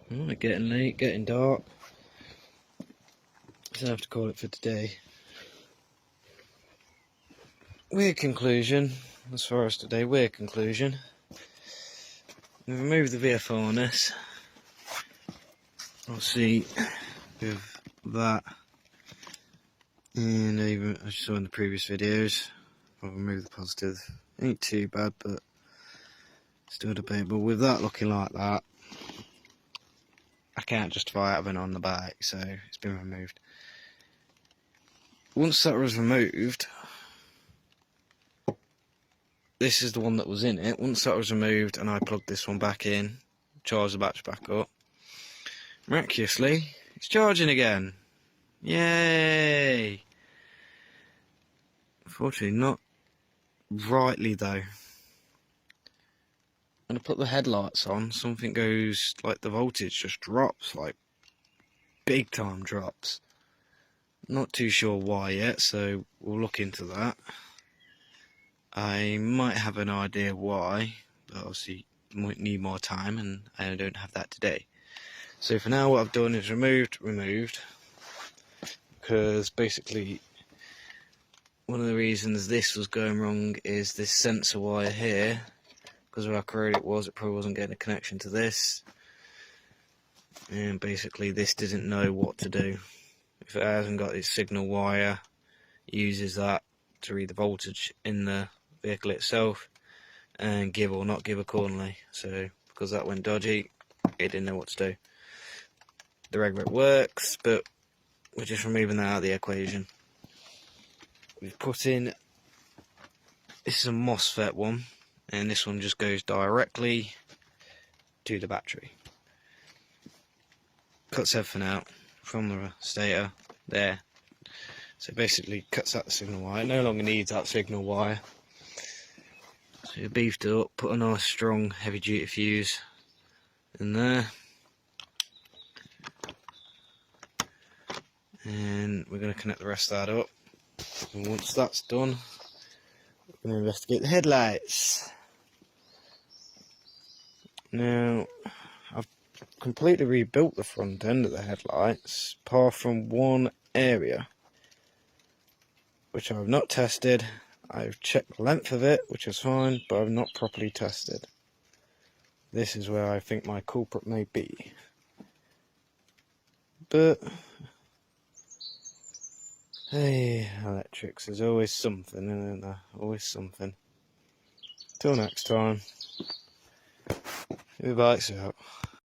Oh, it's getting late, getting dark. So I have to call it for today. Weird conclusion, as far as today, weird conclusion. We've removed the VFRness. Obviously, with that, and even as you saw in the previous videos, I've removed the positive. Ain't too bad, but still debatable. With that looking like that, I can't justify having it on the bike, so it's been removed. Once that was removed, this is the one that was in it. Once that was removed and I plugged this one back in, charged the battery back up, miraculously, it's charging again. Yay! Unfortunately, not rightly though. When I put the headlights on, something goes, like the voltage just drops, like big time drops. Not too sure why yet, so we'll look into that. I might have an idea why, but obviously might need more time, and I don't have that today. So for now, what I've done is removed, because basically one of the reasons this was going wrong is this sensor wire here. Because of how corroded it was, it probably wasn't getting a connection to this, and basically this didn't know what to do. If it hasn't got its signal wire, it uses that to read the voltage in the vehicle itself and give or not give accordingly. So because that went dodgy, it didn't know what to do. The regulator works, but we're just removing that out of the equation. We've put in, this is a MOSFET one, and this one just goes directly to the battery. Cuts everything out from the stator there. So basically cuts out the signal wire. It no longer needs that signal wire. So you beefed it up, put a nice strong heavy duty fuse in there. And we're going to connect the rest of that up. And once that's done, we're going to investigate the headlights. Now, I've completely rebuilt the front end of the headlights, apart from one area, which I've not tested. I've checked the length of it, which is fine, but I've not properly tested. This is where I think my culprit may be. But, hey, electrics, there's always something, isn't there? Always something. Till next time, who bikes out?